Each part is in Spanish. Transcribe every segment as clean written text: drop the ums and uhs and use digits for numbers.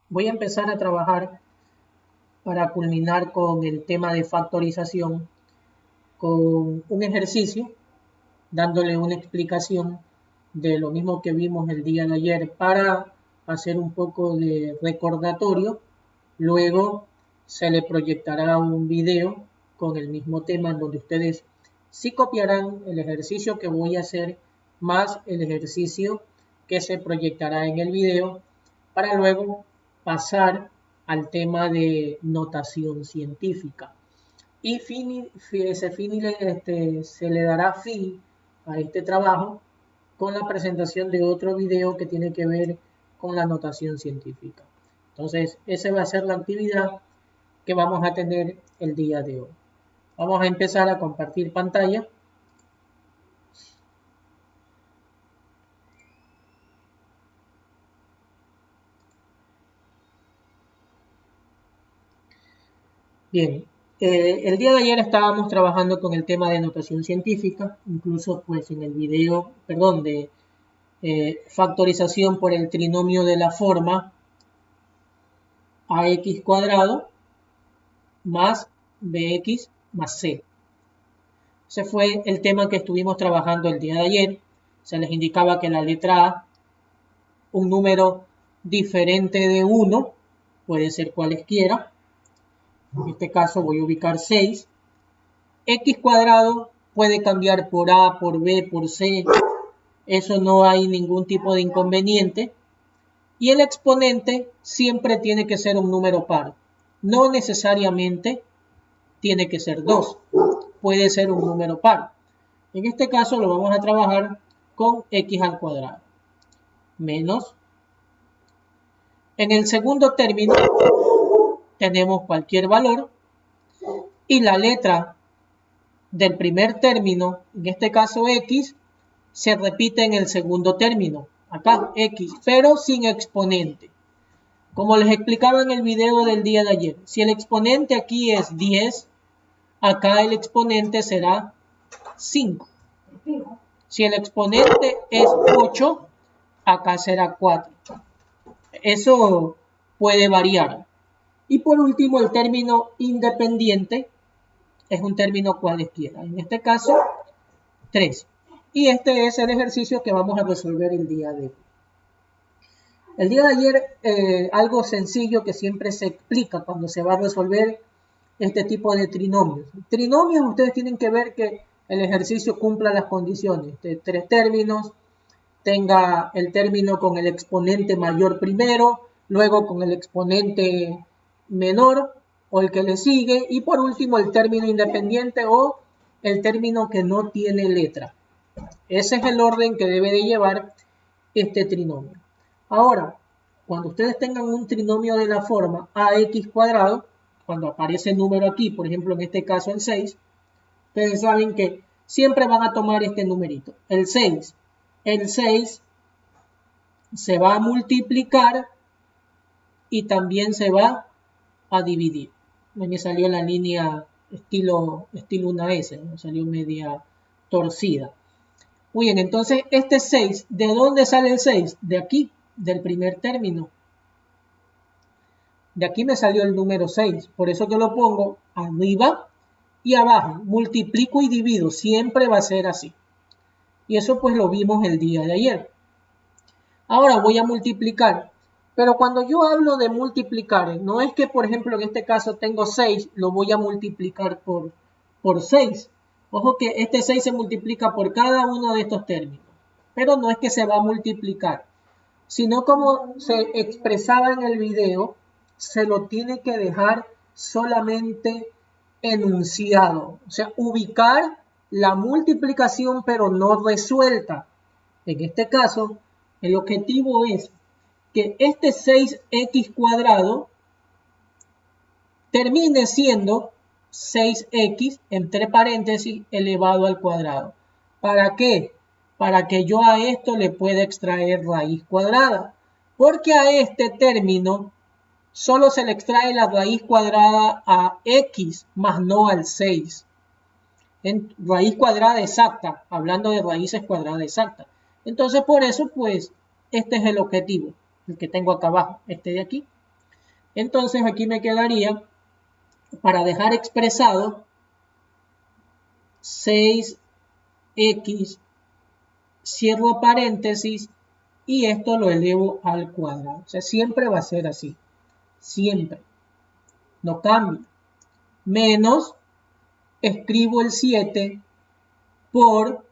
voy a empezar a trabajar para culminar con el tema de factorización con un ejercicio, dándole una explicación de lo mismo que vimos el día de ayer para hacer un poco de recordatorio. Luego se le proyectará un video con el mismo tema en donde ustedes sí copiarán el ejercicio que voy a hacer más el ejercicio que se proyectará en el video para luego pasar al tema de notación científica. Y se le dará fin a este trabajo con la presentación de otro video que tiene que ver con la notación científica. Entonces, esa va a ser la actividad que vamos a tener el día de hoy. Vamos a empezar a compartir pantalla. Bien, el día de ayer estábamos trabajando con el tema de notación científica, incluso pues en el video, perdón, de factorización por el trinomio de la forma ax cuadrado más bx más c. Ese fue el tema que estuvimos trabajando el día de ayer. Se les indicaba que la letra A, un número diferente de 1, puede ser cualesquiera. En este caso voy a ubicar 6. X cuadrado puede cambiar por A, por B, por C. Eso no hay ningún tipo de inconveniente. Y el exponente siempre tiene que ser un número par. No necesariamente tiene que ser 2. Puede ser un número par. En este caso lo vamos a trabajar con x al cuadrado. Menos. En el segundo término tenemos cualquier valor. Y la letra del primer término, en este caso x, se repite en el segundo término. Acá x, pero sin exponente. Como les explicaba en el video del día de ayer, si el exponente aquí es 10, acá el exponente será 5. Si el exponente es 8, acá será 4. Eso puede variar. Y por último, el término independiente es un término cualesquiera. En este caso, 3. Y este es el ejercicio que vamos a resolver el día de hoy. El día de ayer, algo sencillo que siempre se explica cuando se va a resolver este tipo de trinomios. Trinomios, ustedes tienen que ver que el ejercicio cumpla las condiciones de 3 términos, tenga el término con el exponente mayor primero, luego con el exponente menor o el que le sigue, y por último el término independiente o el término que no tiene letra. Ese es el orden que debe de llevar este trinomio. Ahora, cuando ustedes tengan un trinomio de la forma ax cuadrado, cuando aparece el número aquí, por ejemplo en este caso el 6, ustedes saben que siempre van a tomar este numerito, el 6. El 6 se va a multiplicar y también se va a dividir. Me salió la línea estilo una S, me salió media torcida. Muy bien, entonces este 6, ¿de dónde sale el 6? De aquí, del primer término. De aquí me salió el número 6, por eso que lo pongo arriba y abajo. Multiplico y divido, siempre va a ser así. Y eso pues lo vimos el día de ayer. Ahora voy a multiplicar. Pero cuando yo hablo de multiplicar, no es que por ejemplo en este caso tengo 6, lo voy a multiplicar por 6. Ojo que este 6 se multiplica por cada uno de estos términos. Pero no es que se va a multiplicar, sino como se expresaba en el video, se lo tiene que dejar solamente enunciado. O sea, ubicar la multiplicación pero no resuelta. En este caso, el objetivo es que este 6x cuadrado termine siendo 6x entre paréntesis elevado al cuadrado. ¿Para qué? Para que yo a esto le pueda extraer raíz cuadrada. Porque a este término solo se le extrae la raíz cuadrada a x, más no al 6. En raíz cuadrada exacta, hablando de raíces cuadradas exactas. Entonces por eso pues este es el objetivo, el que tengo acá abajo, este de aquí. Entonces aquí me quedaría, para dejar expresado, 6x, cierro paréntesis, y esto lo elevo al cuadrado. O sea, siempre va a ser así. Siempre. No cambia. Menos, escribo el 7 por,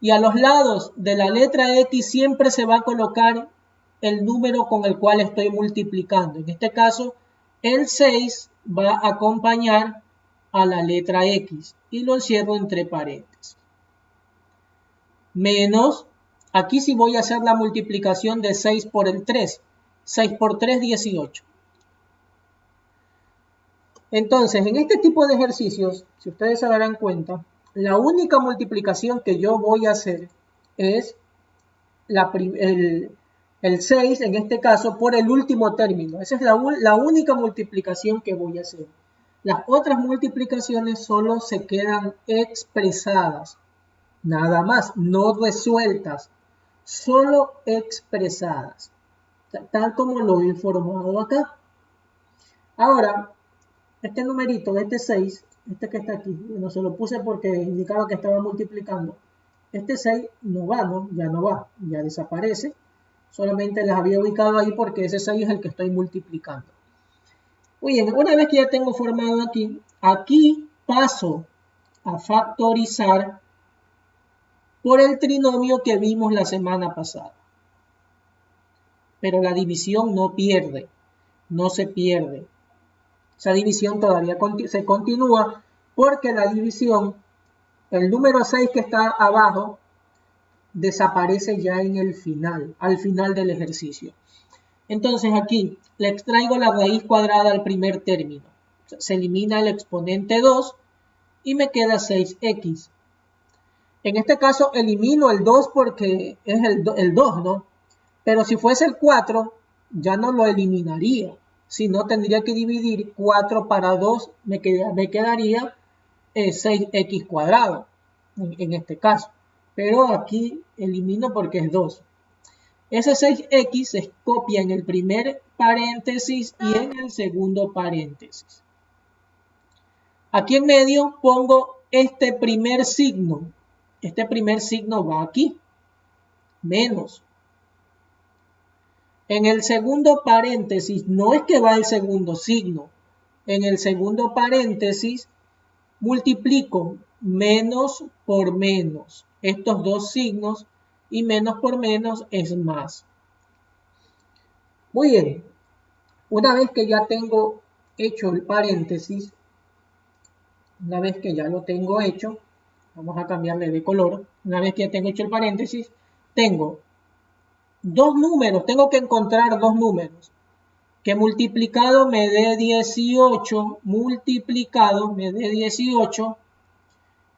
y a los lados de la letra X siempre se va a colocar el número con el cual estoy multiplicando. En este caso, el 6 va a acompañar a la letra X y lo encierro entre paréntesis. Menos, aquí sí voy a hacer la multiplicación de 6 por el 3. 6 por 3, 18. Entonces, en este tipo de ejercicios, si ustedes se darán cuenta, la única multiplicación que yo voy a hacer es el 6, en este caso, por el último término. Esa es la única multiplicación que voy a hacer. Las otras multiplicaciones solo se quedan expresadas, nada más, no resueltas, solo expresadas, tal como lo he informado acá. Ahora, este numerito, este 6, este que está aquí, no se lo puse porque indicaba que estaba multiplicando. Este 6 no va, ¿no? Ya no va, ya desaparece. Solamente les había ubicado ahí porque ese 6 es el que estoy multiplicando. Muy bien, una vez que ya tengo formado aquí paso a factorizar por el trinomio que vimos la semana pasada. Pero la división no pierde, no se pierde. Esa división todavía se continúa porque la división, el número 6 que está abajo, desaparece ya en el final, al final del ejercicio. Entonces aquí le extraigo la raíz cuadrada al primer término. Se elimina el exponente 2 y me queda 6x. En este caso elimino el 2 porque es el 2, ¿no? Pero si fuese el 4, ya no lo eliminaría. Si no, tendría que dividir 4 para 2, me quedaría 6x cuadrado, en este caso. Pero aquí elimino porque es 2. Ese 6x se copia en el primer paréntesis y en el segundo paréntesis. Aquí en medio pongo este primer signo. Este primer signo va aquí, menos. En el segundo paréntesis, no es que va el segundo signo. En el segundo paréntesis, multiplico menos por menos. Estos dos signos, y menos por menos es más. Muy bien. Una vez que ya tengo hecho el paréntesis, una vez que ya lo tengo hecho, vamos a cambiarle de color. Una vez que ya tengo hecho el paréntesis, tengo dos números, tengo que encontrar dos números. Que multiplicado me dé 18, multiplicado me dé 18,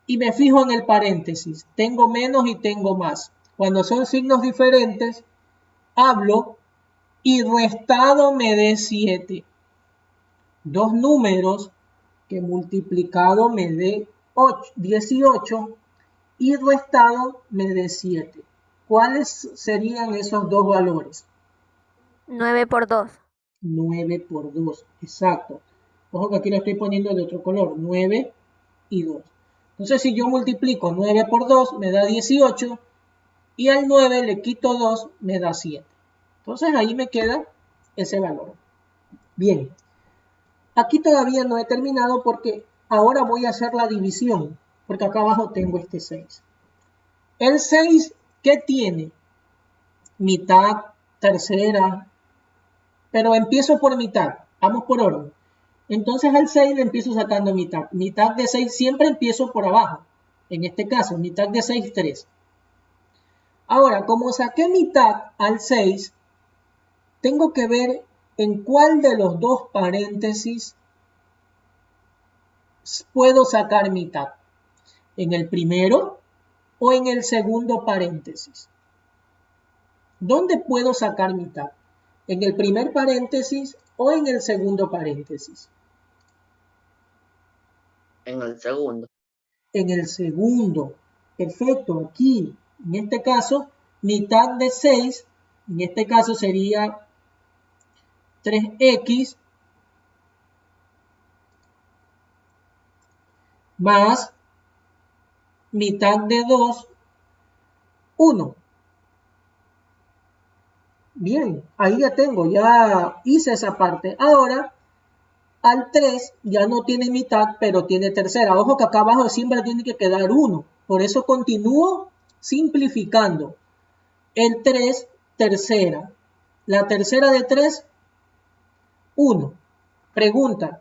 y me fijo en el paréntesis. Tengo menos y tengo más. Cuando son signos diferentes, hablo y restado me dé 7. Dos números que multiplicado me dé 18 y restado me dé 7. ¿Cuáles serían esos dos valores? 9 por 2. 9 por 2, exacto. Ojo que aquí lo estoy poniendo de otro color, 9 y 2. Entonces si yo multiplico 9 por 2 me da 18 y al 9 le quito 2 me da 7. Entonces ahí me queda ese valor. Bien, aquí todavía no he terminado porque ahora voy a hacer la división, porque acá abajo tengo este 6. El 6, ¿qué tiene? Mitad, tercera, pero empiezo por mitad, vamos por orden. Entonces al 6 le empiezo sacando mitad. Mitad de 6 siempre empiezo por abajo. En este caso, mitad de 6, 3. Ahora, como saqué mitad al 6, tengo que ver en cuál de los dos paréntesis puedo sacar mitad. ¿En el primero o en el segundo paréntesis? ¿Dónde puedo sacar mitad? ¿En el primer paréntesis o en el segundo paréntesis? En el segundo. En el segundo. Perfecto, aquí, en este caso, mitad de 6, en este caso sería 3x más mitad de 2, 1. Bien, ahí ya tengo, ya hice esa parte. Ahora, al 3 ya no tiene mitad, pero tiene tercera. Ojo que acá abajo siempre tiene que quedar 1. Por eso continúo simplificando. El 3, tercera. La tercera de 3, 1. Pregunta,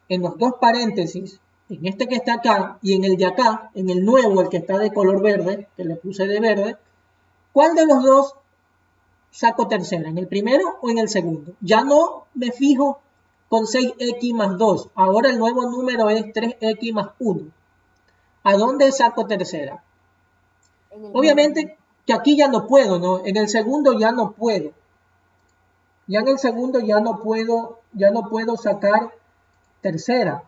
en los dos paréntesis, en este que está acá y en el de acá, en el nuevo, el que está de color verde, que le puse de verde, ¿cuál de los dos saco tercera? ¿En el primero o en el segundo? Ya no me fijo con 6x más 2. Ahora el nuevo número es 3x más 1. ¿A dónde saco tercera? Obviamente que aquí ya no puedo, ¿no? En el segundo ya no puedo. Ya en el segundo ya no puedo sacar tercera.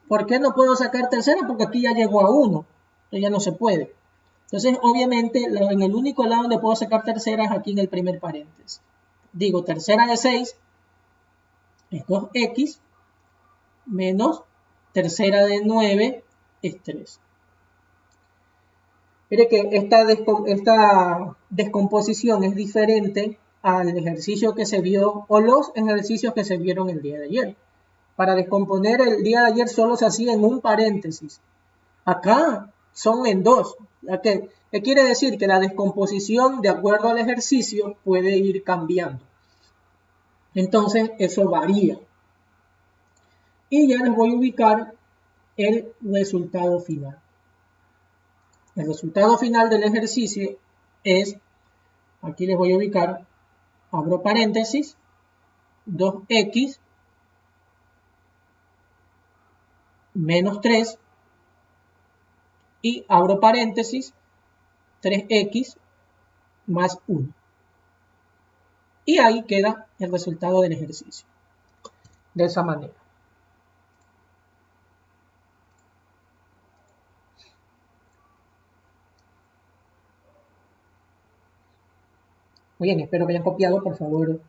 ¿Por qué no puedo sacar tercera? Porque aquí ya llegó a 1. Entonces ya no se puede. Entonces, obviamente, en el único lado donde puedo sacar tercera es aquí en el primer paréntesis. Digo, tercera de 6 es 2x menos tercera de 9 es 3. Mire que esta descomposición es diferente al ejercicio que se vio o los ejercicios que se vieron el día de ayer. Para descomponer el día de ayer solo se hacía en un paréntesis. Acá son en dos. ¿Qué quiere decir? Que la descomposición, de acuerdo al ejercicio, puede ir cambiando. Entonces, eso varía. Y ya les voy a ubicar el resultado final. El resultado final del ejercicio es, aquí les voy a ubicar, abro paréntesis, 2x menos 3 y abro paréntesis, 3x más 1. Y ahí queda el resultado del ejercicio. De esa manera. Muy bien, espero que hayan copiado, por favor,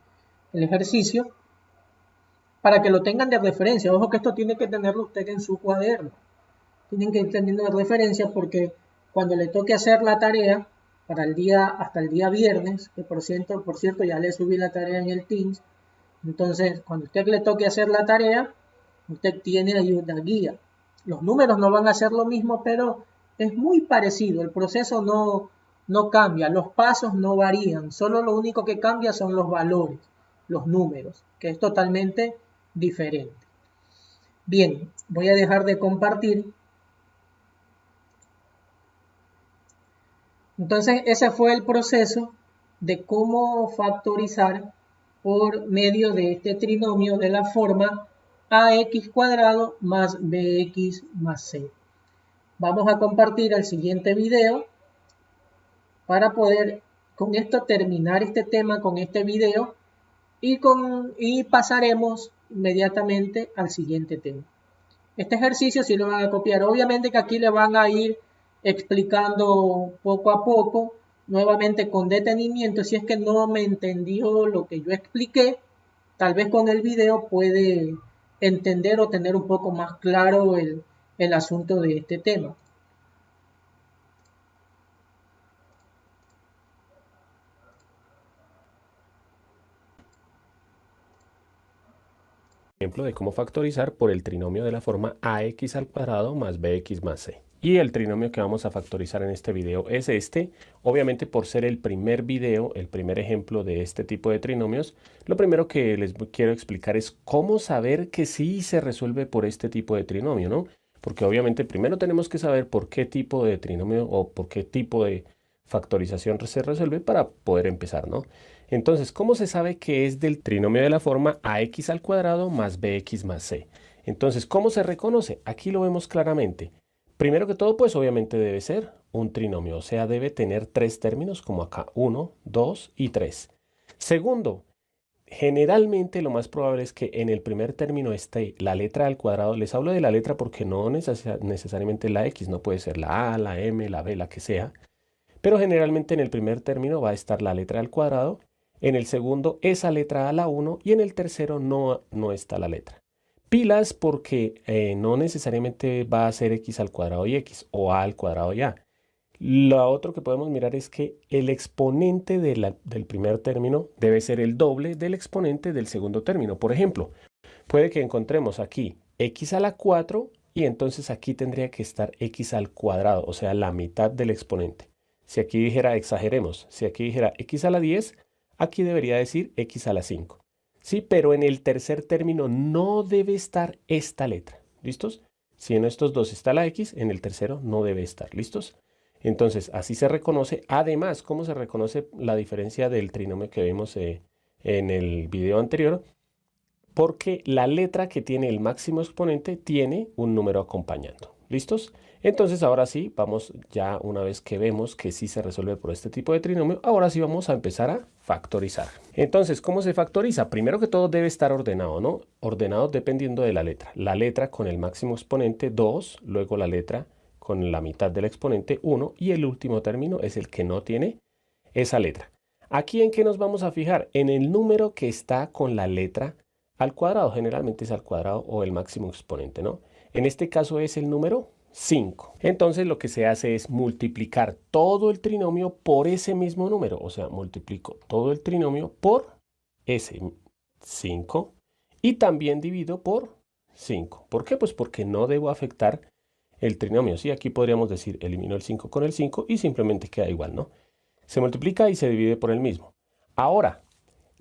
el ejercicio para que lo tengan de referencia. Ojo que esto tiene que tenerlo usted en su cuaderno. Tienen que ir teniendo de referencia porque cuando le toque hacer la tarea para el día, hasta el día viernes, que por cierto ya le subí la tarea en el Teams, entonces cuando usted le toque hacer la tarea, usted tiene ahí una guía. Los números no van a ser lo mismo, pero es muy parecido. El proceso no cambia, los pasos no varían. Solo lo único que cambia son los valores, los números, que es totalmente diferente. Bien, voy a dejar de compartir. Entonces, ese fue el proceso de cómo factorizar por medio de este trinomio de la forma ax cuadrado más bx más c. Vamos a compartir el siguiente video para poder con esto terminar este tema con este video y pasaremos inmediatamente al siguiente tema. Este ejercicio sí lo van a copiar. Obviamente que aquí le van a ir explicando poco a poco, nuevamente con detenimiento. Si es que no me entendió lo que yo expliqué, tal vez con el video puede entender o tener un poco más claro el asunto de este tema. Ejemplo de cómo factorizar por el trinomio de la forma ax al cuadrado más bx más c. Y el trinomio que vamos a factorizar en este video es este. Obviamente, por ser el primer video, el primer ejemplo de este tipo de trinomios, lo primero que les quiero explicar es cómo saber que sí se resuelve por este tipo de trinomio, ¿no? Porque obviamente primero tenemos que saber por qué tipo de trinomio o por qué tipo de factorización se resuelve para poder empezar, ¿no? Entonces, ¿cómo se sabe que es del trinomio de la forma ax al cuadrado más bx más c? Entonces, ¿cómo se reconoce? Aquí lo vemos claramente. Primero que todo, pues obviamente debe ser un trinomio, o sea, debe tener tres términos como acá, 1, 2 y 3. Segundo, generalmente lo más probable es que en el primer término esté la letra al cuadrado. Les hablo de la letra porque no necesariamente la x, no puede ser la a, la m, la b, la que sea. Pero generalmente en el primer término va a estar la letra al cuadrado, en el segundo esa letra a la 1 y en el tercero no está la letra. Pilas porque no necesariamente va a ser x al cuadrado y x o a al cuadrado y a. Lo otro que podemos mirar es que el exponente del primer término debe ser el doble del exponente del segundo término. Por ejemplo, puede que encontremos aquí x a la 4 y entonces aquí tendría que estar x al cuadrado, o sea, la mitad del exponente. Si aquí dijera, exageremos, si aquí dijera x a la 10, aquí debería decir x a la 5. Sí, pero en el tercer término no debe estar esta letra. ¿Listos? Si en estos dos está la x, en el tercero no debe estar. ¿Listos? Entonces, así se reconoce. Además, ¿cómo se reconoce la diferencia del trinomio que vimos en el video anterior? Porque la letra que tiene el máximo exponente tiene un número acompañando. ¿Listos? Entonces, ahora sí, vamos ya una vez que vemos que sí se resuelve por este tipo de trinomio, ahora sí vamos a empezar a factorizar. Entonces, ¿cómo se factoriza? Primero que todo debe estar ordenado, ¿no? Ordenado dependiendo de la letra. La letra con el máximo exponente 2, luego la letra con la mitad del exponente 1 y el último término es el que no tiene esa letra. ¿Aquí en qué nos vamos a fijar? En el número que está con la letra al cuadrado. Generalmente es al cuadrado o el máximo exponente, ¿no? En este caso es el número 5. Entonces lo que se hace es multiplicar todo el trinomio por ese mismo número. O sea, multiplico todo el trinomio por ese 5 y también divido por 5. ¿Por qué? Pues porque no debo afectar el trinomio. Sí, aquí podríamos decir elimino el 5 con el 5 y simplemente queda igual, ¿no? Se multiplica y se divide por el mismo. Ahora,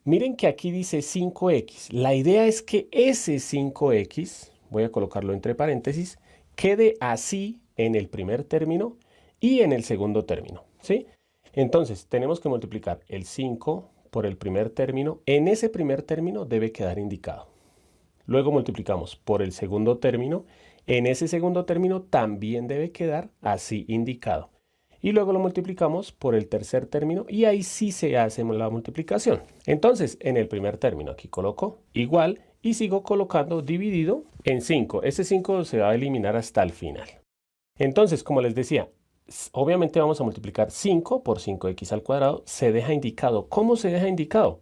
miren que aquí dice 5x. La idea es que ese 5x, voy a colocarlo entre paréntesis, quede así en el primer término y en el segundo término, ¿sí? Entonces, tenemos que multiplicar el 5 por el primer término. En ese primer término debe quedar indicado. Luego multiplicamos por el segundo término. En ese segundo término también debe quedar así indicado. Y luego lo multiplicamos por el tercer término y ahí sí se hace la multiplicación. Entonces, en el primer término aquí coloco igual y sigo colocando dividido en 5. Ese 5 se va a eliminar hasta el final. Entonces, como les decía, obviamente vamos a multiplicar 5 por 5x al cuadrado. Se deja indicado. ¿Cómo se deja indicado?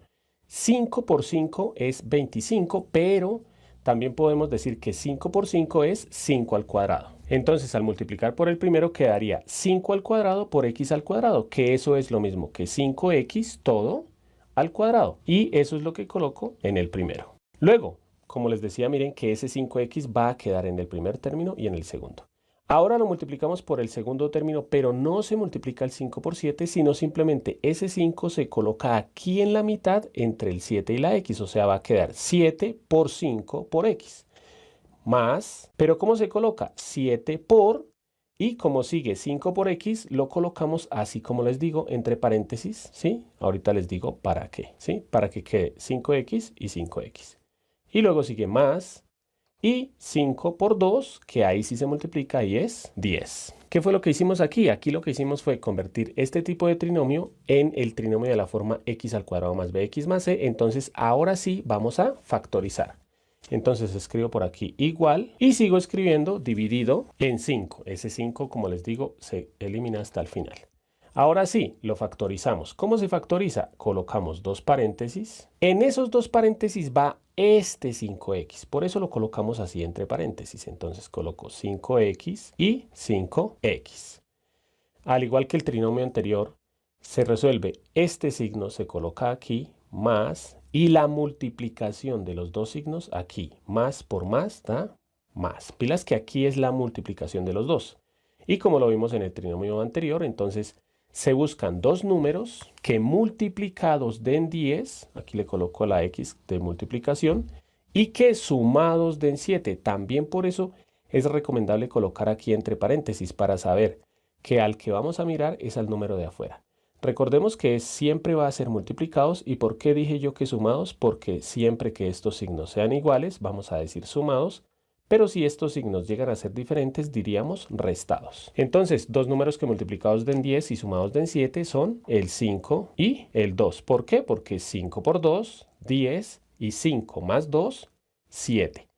5 por 5 es 25, pero también podemos decir que 5 por 5 es 5 al cuadrado. Entonces, al multiplicar por el primero quedaría 5 al cuadrado por x al cuadrado, que eso es lo mismo que 5x todo al cuadrado. Y eso es lo que coloco en el primero. Luego, como les decía, miren que ese 5x va a quedar en el primer término y en el segundo. Ahora lo multiplicamos por el segundo término, pero no se multiplica el 5 por 7, sino simplemente ese 5 se coloca aquí en la mitad entre el 7 y la x, o sea, va a quedar 7 por 5 por x. Más, pero ¿cómo se coloca? 7 por, y como sigue 5 por x, lo colocamos así como les digo, entre paréntesis, ¿sí? Ahorita les digo para qué, ¿sí? Para que quede 5x y 5x. Y luego sigue más, y 5 por 2, que ahí sí se multiplica y es 10. ¿Qué fue lo que hicimos aquí? Aquí lo que hicimos fue convertir este tipo de trinomio en el trinomio de la forma x al cuadrado más bx más c. Entonces ahora sí vamos a factorizar. Entonces escribo por aquí igual y sigo escribiendo dividido en 5. Ese 5, como les digo, se elimina hasta el final. Ahora sí, lo factorizamos. ¿Cómo se factoriza? Colocamos dos paréntesis. En esos dos paréntesis va este 5x. Por eso lo colocamos así entre paréntesis. Entonces coloco 5x y 5x. Al igual que el trinomio anterior, se resuelve este signo, se coloca aquí, más, y la multiplicación de los dos signos aquí, más por más, da más. Pilas que aquí es la multiplicación de los dos. Y como lo vimos en el trinomio anterior, entonces se buscan dos números que multiplicados den 10, aquí le coloco la x de multiplicación, y que sumados den 7. También por eso es recomendable colocar aquí entre paréntesis para saber que al que vamos a mirar es al número de afuera. Recordemos que siempre va a ser multiplicados. ¿Y por qué dije yo que sumados? Porque siempre que estos signos sean iguales, vamos a decir sumados. Pero si estos signos llegan a ser diferentes, diríamos restados. Entonces, dos números que multiplicados den 10 y sumados den 7 son el 5 y el 2. ¿Por qué? Porque 5 por 2, 10 y 5 más 2, 7.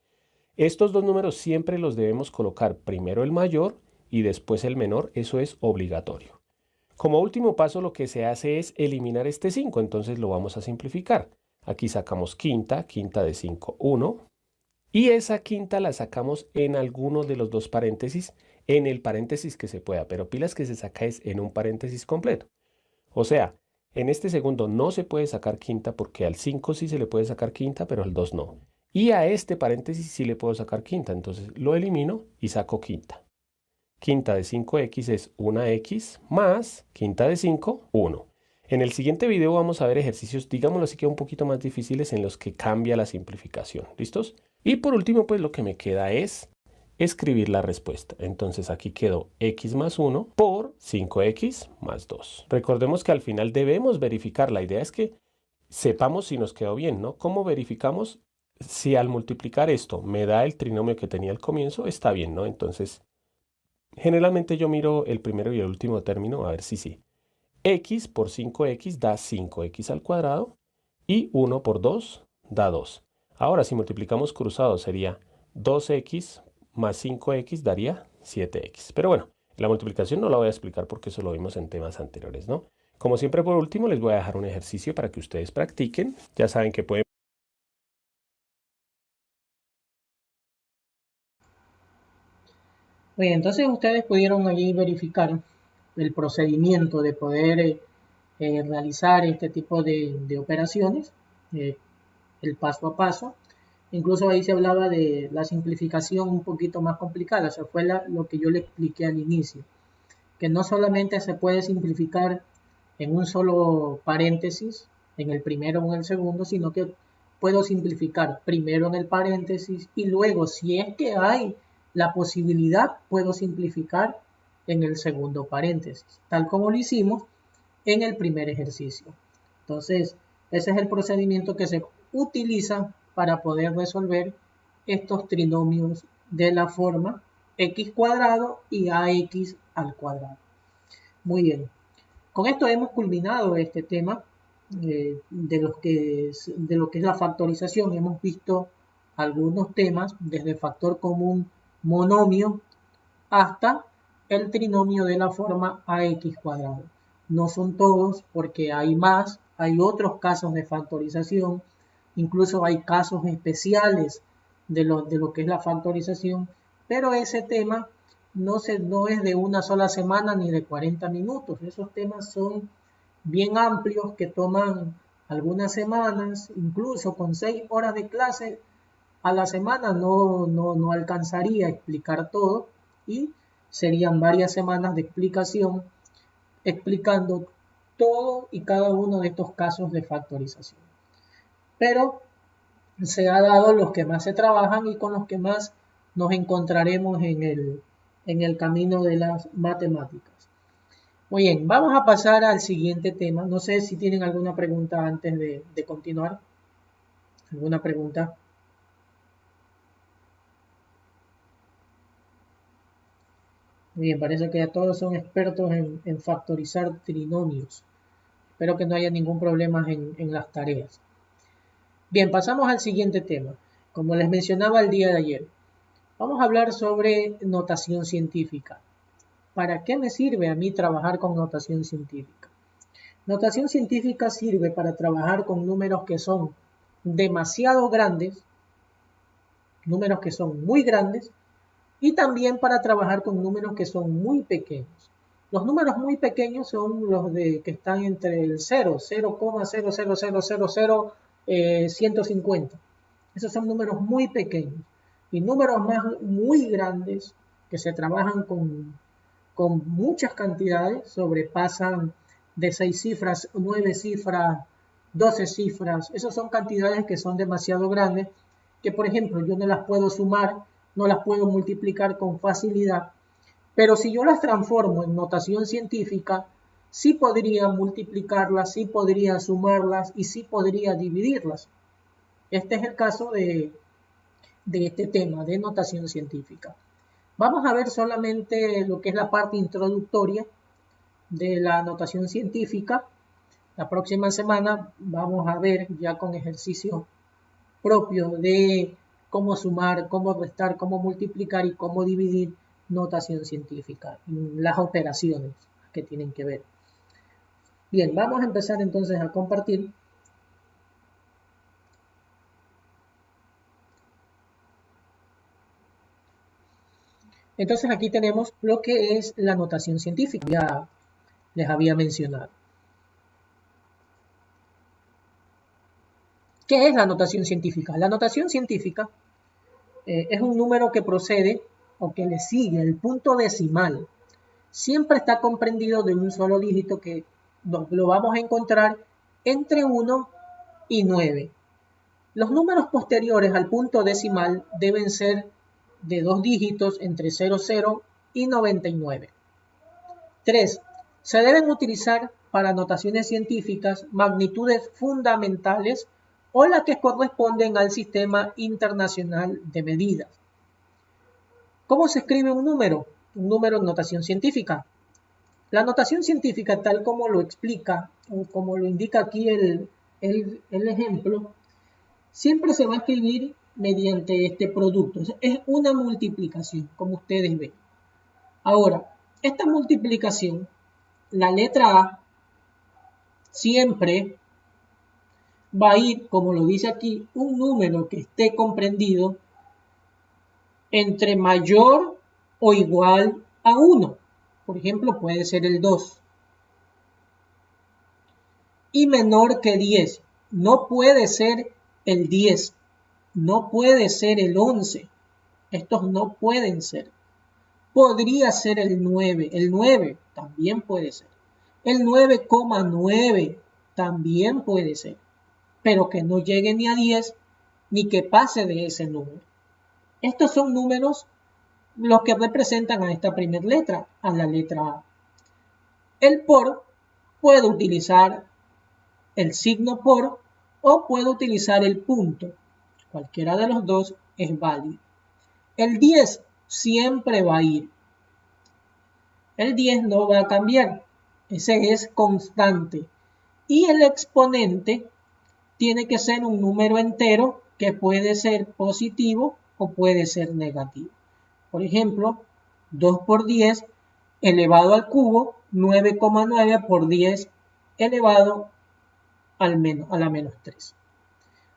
Estos dos números siempre los debemos colocar primero el mayor y después el menor. Eso es obligatorio. Como último paso, lo que se hace es eliminar este 5. Entonces lo vamos a simplificar. Aquí sacamos quinta, quinta de 5, 1. y esa quinta la sacamos en alguno de los dos paréntesis, en el paréntesis que se pueda, pero pilas que se saca es en un paréntesis completo. O sea, en este segundo no se puede sacar quinta porque al 5 sí se le puede sacar quinta, pero al 2 no. Y a este paréntesis sí le puedo sacar quinta, entonces lo elimino y saco quinta. Quinta de 5x es 1x más quinta de 5, 1. En el siguiente video vamos a ver ejercicios, digámoslo así que un poquito más difíciles en los que cambia la simplificación. ¿Listos? Y por último, pues lo que me queda es escribir la respuesta. Entonces aquí quedó x más 1 por 5x más 2. Recordemos que al final debemos verificar. La idea es que sepamos si nos quedó bien, ¿no? ¿Cómo verificamos? Si al multiplicar esto me da el trinomio que tenía al comienzo, está bien, ¿no? Entonces, generalmente yo miro el primero y el último término a ver si sí. X por 5x da 5x al cuadrado y 1 por 2 da 2. Ahora, si multiplicamos cruzado sería 2x más 5x daría 7x. Pero bueno, la multiplicación no la voy a explicar porque eso lo vimos en temas anteriores, ¿no? Como siempre, por último, les voy a dejar un ejercicio para que ustedes practiquen. Ya saben que pueden... Bien, entonces ustedes pudieron allí verificar el procedimiento de poder realizar este tipo de operaciones, eh, el paso a paso. Incluso ahí se hablaba de la simplificación un poquito más complicada, o sea, fue lo que yo le expliqué al inicio, que no solamente se puede simplificar en un solo paréntesis, en el primero o en el segundo, sino que puedo simplificar primero en el paréntesis y luego, si es que hay la posibilidad, puedo simplificar en el segundo paréntesis, tal como lo hicimos en el primer ejercicio. Entonces, ese es el procedimiento que se utiliza para poder resolver estos trinomios de la forma x cuadrado y ax al cuadrado. Muy bien. Con esto hemos culminado este tema de lo que es la factorización. Hemos visto algunos temas desde factor común monomio hasta el trinomio de la forma ax cuadrado. No son todos porque hay más, hay otros casos de factorización, incluso hay casos especiales de lo que es la factorización, pero ese tema no es de una sola semana ni de 40 minutos. Esos temas son bien amplios que toman algunas semanas, incluso con 6 horas de clase a la semana no alcanzaría a explicar todo y serían varias semanas de explicación explicando todo y cada uno de estos casos de factorización. Pero se ha dado los que más se trabajan y con los que más nos encontraremos en el camino de las matemáticas. Muy bien, vamos a pasar al siguiente tema. No sé si tienen alguna pregunta antes de continuar. ¿Alguna pregunta? Muy bien, parece que ya todos son expertos en factorizar trinomios. Espero que no haya ningún problema en las tareas. Bien, pasamos al siguiente tema. Como les mencionaba el día de ayer, vamos a hablar sobre notación científica. ¿Para qué me sirve a mí trabajar con notación científica? Notación científica sirve para trabajar con números que son demasiado grandes, números que son muy grandes, y también para trabajar con números que son muy pequeños. Los números muy pequeños son los que están entre el 0, 0,000000150. Esos son números muy pequeños. Y números muy grandes que se trabajan con muchas cantidades, sobrepasan de 6 cifras, 9 cifras, 12 cifras. Esas son cantidades que son demasiado grandes, que por ejemplo yo no las puedo sumar, no las puedo multiplicar con facilidad, pero si yo las transformo en notación científica, sí podría multiplicarlas, sí podría sumarlas y sí podría dividirlas. Este es el caso de este tema de notación científica. Vamos a ver solamente lo que es la parte introductoria de la notación científica. La próxima semana vamos a ver ya con ejercicios propios de cómo sumar, cómo restar, cómo multiplicar y cómo dividir notación científica, las operaciones que tienen que ver. Bien, vamos a empezar entonces a compartir. Entonces aquí tenemos lo que es la notación científica, ya les había mencionado. ¿Qué es la notación científica? La notación científica es un número que procede o que le sigue el punto decimal. Siempre está comprendido de un solo dígito que lo vamos a encontrar entre 1 y 9. Los números posteriores al punto decimal deben ser de 2 dígitos entre 00 y 99. 3. Se deben utilizar para notaciones científicas magnitudes fundamentales o las que corresponden al Sistema Internacional de Medidas. ¿Cómo se escribe un número? Un número en notación científica. La notación científica, tal como lo explica o como lo indica aquí el ejemplo, siempre se va a escribir mediante este producto. Es una multiplicación, como ustedes ven. Ahora, esta multiplicación, la letra A siempre va a ir, como lo dice aquí, un número que esté comprendido entre mayor o igual a 1. Por ejemplo, puede ser el 2. Y menor que 10. No puede ser el 10. No puede ser el 11. Estos no pueden ser. Podría ser el 9. El 9 también puede ser. El 9,9 también puede ser. Pero que no llegue ni a 10 ni que pase de ese número. Estos son números los que representan a esta primera letra, a la letra A. El por puede utilizar el signo por o puede utilizar el punto. Cualquiera de los dos es válido. El 10 siempre va a ir. El 10 no va a cambiar. Ese es constante. Y el exponente tiene que ser un número entero que puede ser positivo o puede ser negativo. Por ejemplo, 2 por 10 elevado al cubo, 9,9 por 10 elevado a la menos 3.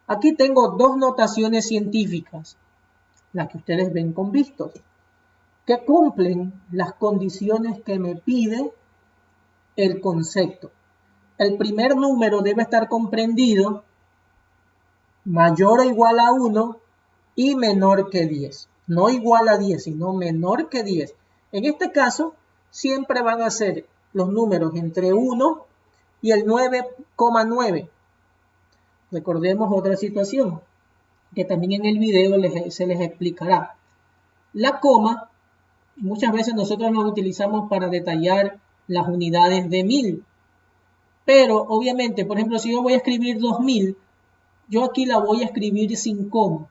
Aquí tengo dos notaciones científicas, las que ustedes ven con vistos, que cumplen las condiciones que me pide el concepto. El primer número debe estar comprendido mayor o igual a 1 y menor que 10. No igual a 10, sino menor que 10. En este caso, siempre van a ser los números entre 1 y el 9,9. Recordemos otra situación, que también en el video se les explicará. La coma, muchas veces nosotros lo utilizamos para detallar las unidades de 1000. Pero, obviamente, por ejemplo, si yo voy a escribir 2000, yo aquí la voy a escribir sin coma.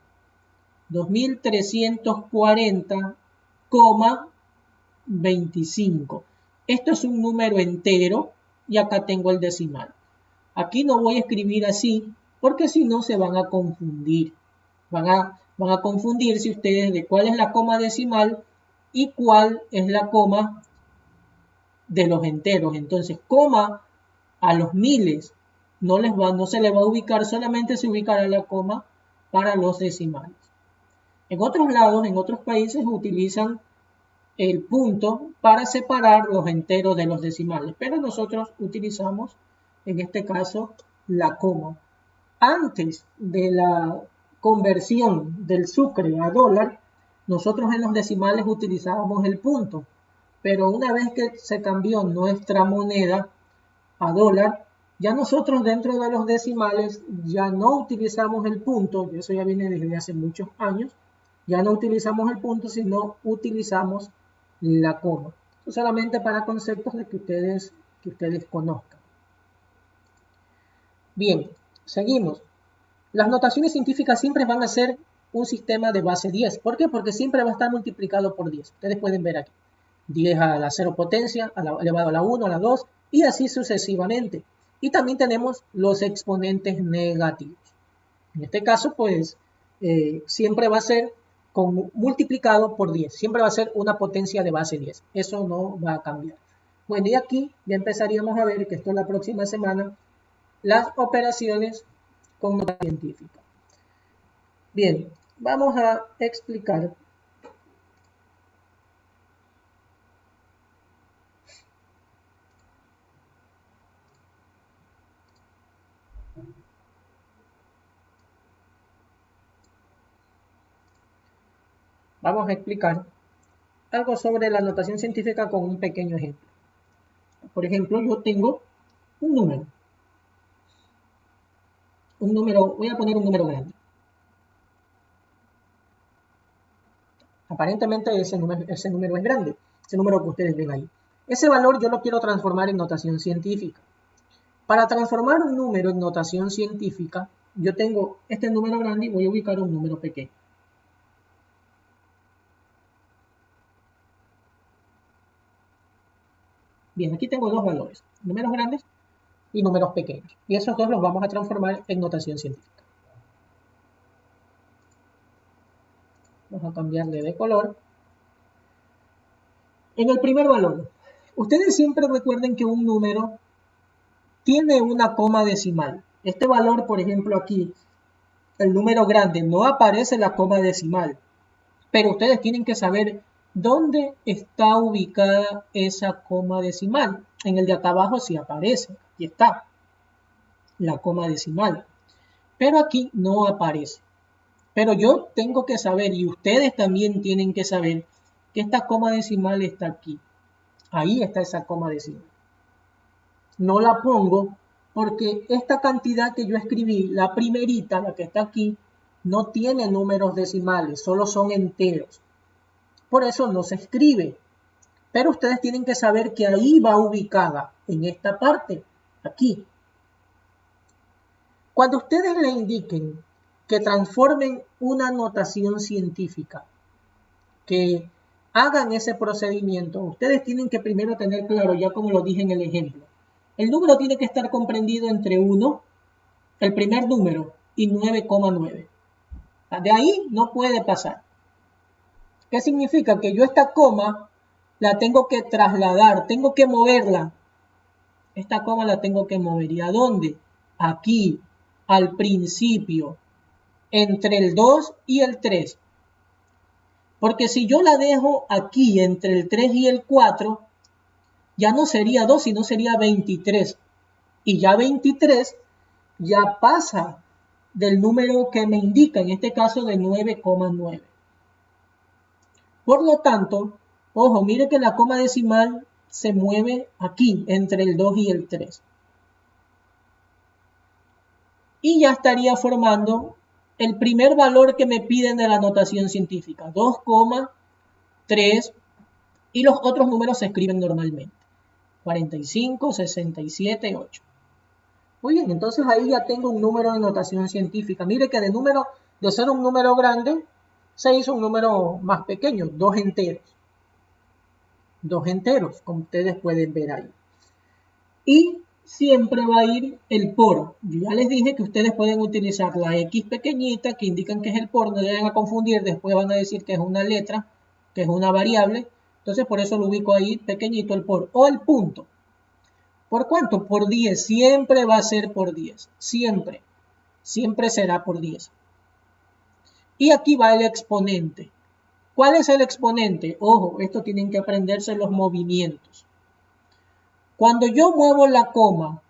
2340,25. Esto es un número entero y acá tengo el decimal. Aquí no voy a escribir así porque si no se van a confundir. Van a confundirse ustedes de cuál es la coma decimal y cuál es la coma de los enteros. Entonces, coma a los miles no se le va a ubicar, solamente se ubicará la coma para los decimales. En otros lados, en otros países, utilizan el punto para separar los enteros de los decimales, pero nosotros utilizamos, en este caso, la coma. Antes de la conversión del sucre a dólar, nosotros en los decimales utilizábamos el punto, pero una vez que se cambió nuestra moneda a dólar, ya nosotros dentro de los decimales ya no utilizamos el punto, y eso ya viene desde hace muchos años, ya no utilizamos el punto, sino utilizamos la coma. Eso solamente para conceptos de que ustedes conozcan. Bien, seguimos. Las notaciones científicas siempre van a ser un sistema de base 10. ¿Por qué? Porque siempre va a estar multiplicado por 10. Ustedes pueden ver aquí. 10 a la 0 potencia, elevado a la 1, a la 2, y así sucesivamente. Y también tenemos los exponentes negativos. En este caso, pues, siempre va a ser multiplicado por 10. Siempre va a ser una potencia de base 10. Eso no va a cambiar. Bueno, y aquí ya empezaríamos a ver, que esto es la próxima semana, las operaciones con nota científica. Bien, vamos a explicar Vamos a explicar algo sobre la notación científica con un pequeño ejemplo. Por ejemplo, yo tengo un número. Voy a poner un número grande. Aparentemente ese número es grande, ese número que ustedes ven ahí. Ese valor yo lo quiero transformar en notación científica. Para transformar un número en notación científica, yo tengo este número grande y voy a ubicar un número pequeño. Bien, aquí tengo dos valores, números grandes y números pequeños. Y esos dos los vamos a transformar en notación científica. Vamos a cambiarle de color. En el primer valor, ustedes siempre recuerden que un número tiene una coma decimal. Este valor, por ejemplo, aquí, el número grande, no aparece la coma decimal. Pero ustedes tienen que saber dónde está ubicada esa coma decimal. En el de acá abajo sí aparece. Aquí está la coma decimal. Pero aquí no aparece. Pero yo tengo que saber, y ustedes también tienen que saber, que esta coma decimal está aquí. Ahí está esa coma decimal. No la pongo porque esta cantidad que yo escribí, la primerita, la que está aquí, no tiene números decimales, solo son enteros. Por eso no se escribe. Pero ustedes tienen que saber que ahí va ubicada, en esta parte, aquí. Cuando ustedes le indiquen que transformen una notación científica, que hagan ese procedimiento, ustedes tienen que primero tener claro, ya como lo dije en el ejemplo, el número tiene que estar comprendido entre 1, el primer número, y 9,9. De ahí no puede pasar. ¿Qué significa? Que yo esta coma la tengo que trasladar, tengo que moverla. Esta coma la tengo que mover. ¿Y a dónde? Aquí, al principio, entre el 2 y el 3. Porque si yo la dejo aquí, entre el 3 y el 4, ya no sería 2, sino sería 23. Y ya 23 ya pasa del número que me indica, en este caso de 9,9. Por lo tanto, ojo, mire que la coma decimal se mueve aquí, entre el 2 y el 3. Y ya estaría formando el primer valor que me piden de la notación científica, 2,3, y los otros números se escriben normalmente, 45, 67, 8. Muy bien, entonces ahí ya tengo un número de notación científica. Mire que de ser un número grande, se hizo un número más pequeño, dos enteros, como ustedes pueden ver ahí. Y siempre va a ir el por. Yo ya les dije que ustedes pueden utilizar la X pequeñita, que indican que es el por, no le van a confundir, después van a decir que es una letra, que es una variable. Entonces por eso lo ubico ahí pequeñito el por, o el punto. ¿Por cuánto? Por 10, siempre va a ser por 10, siempre será por 10. Y aquí va el exponente. ¿Cuál es el exponente? Ojo, esto tienen que aprenderse los movimientos. Cuando yo muevo la coma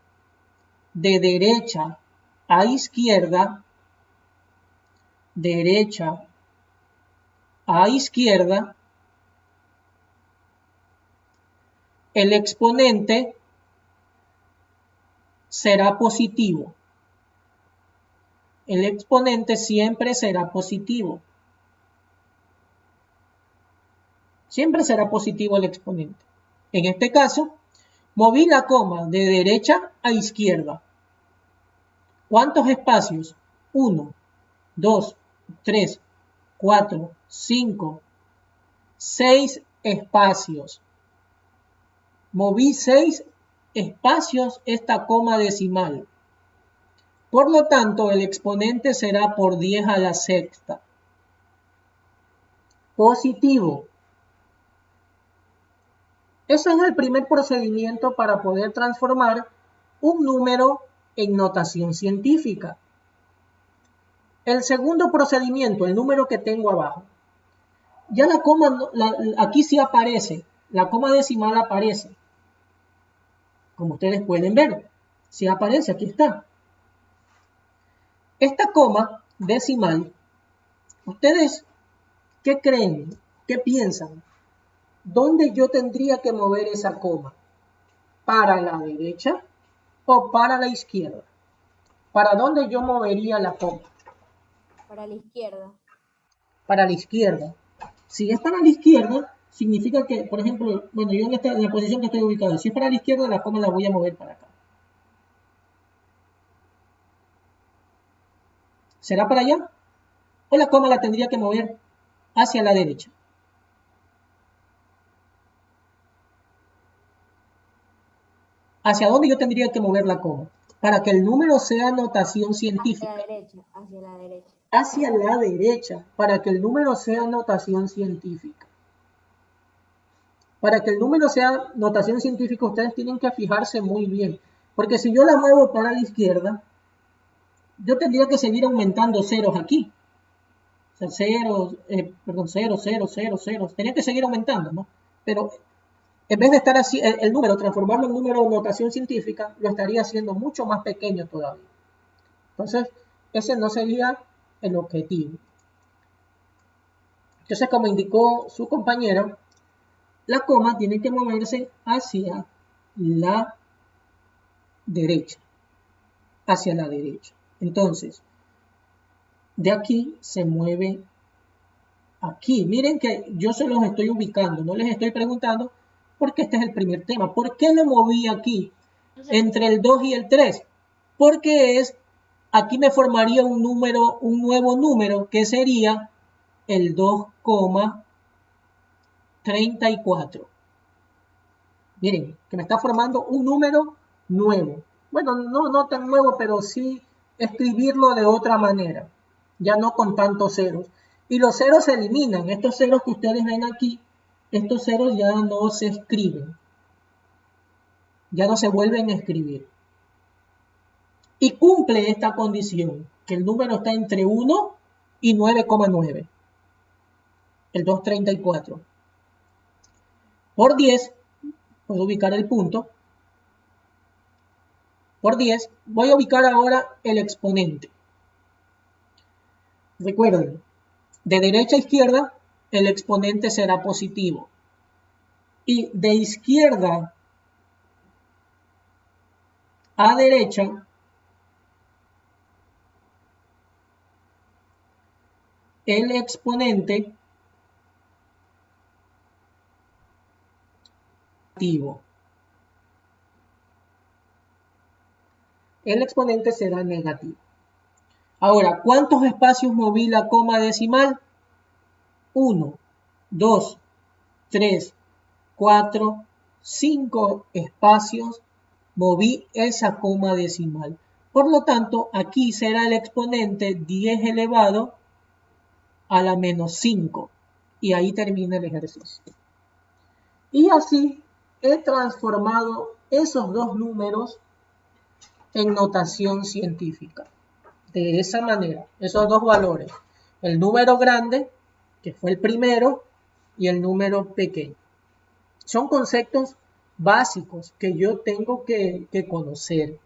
de derecha a izquierda, el exponente será positivo. El exponente siempre será positivo. Siempre será positivo el exponente. En este caso, moví la coma de derecha a izquierda. ¿Cuántos espacios? 1, 2, 3, 4, 5, 6 espacios. Moví 6 espacios esta coma decimal. Por lo tanto, el exponente será por 10 a la sexta. Positivo. Ese es el primer procedimiento para poder transformar un número en notación científica. El segundo procedimiento, el número que tengo abajo. Ya la coma, aquí sí aparece, la coma decimal aparece. Como ustedes pueden ver, sí aparece, aquí está. Esta coma decimal, ¿ustedes qué creen? ¿Qué piensan? ¿Dónde yo tendría que mover esa coma? ¿Para la derecha o para la izquierda? ¿Para dónde yo movería la coma? Para la izquierda. Para la izquierda. Si es para la izquierda, significa que, por ejemplo, bueno, yo en la posición que estoy ubicado, si es para la izquierda, la coma la voy a mover para acá. ¿Será para allá? ¿O la coma la tendría que mover hacia la derecha? ¿Hacia dónde yo tendría que mover la coma? Para que el número sea notación científica. Hacia la derecha, hacia la derecha. Hacia la derecha, para que el número sea notación científica. Para que el número sea notación científica, ustedes tienen que fijarse muy bien. Porque si yo la muevo para la izquierda, yo tendría que seguir aumentando ceros aquí. O sea, ceros, cero, cero, cero, cero. Tenía que seguir aumentando, ¿no? Pero en vez de estar así, el número, transformarlo en número de notación científica, lo estaría haciendo mucho más pequeño todavía. Entonces, ese no sería el objetivo. Entonces, como indicó su compañero, la coma tiene que moverse hacia la derecha. Hacia la derecha. Entonces, de aquí se mueve aquí. Miren que yo se los estoy ubicando, no les estoy preguntando porque este es el primer tema. ¿Por qué lo moví aquí entre el 2 y el 3? Porque aquí me formaría un nuevo número que sería el 2,34. Miren, que me está formando un número nuevo. Bueno, no tan nuevo, pero sí escribirlo de otra manera. Ya no con tantos ceros. Y los ceros se eliminan. Estos ceros que ustedes ven aquí, estos ceros ya no se escriben. Ya no se vuelven a escribir. Y cumple esta condición, que el número está entre 1 y 9,9. El 234. Por 10, puedo ubicar el punto. Por 10, voy a ubicar ahora el exponente. Recuerden, de derecha a izquierda, el exponente será positivo. Y de izquierda a derecha, el exponente negativo. El exponente será negativo. Ahora, ¿cuántos espacios moví la coma decimal? 1, 2, 3, 4, 5 espacios moví esa coma decimal. Por lo tanto, aquí será el exponente 10 elevado a la menos 5. Y ahí termina el ejercicio. Y así he transformado esos dos números en notación científica. De esa manera, esos dos valores. El número grande, que fue el primero, y el número pequeño. Son conceptos básicos que yo tengo que conocer.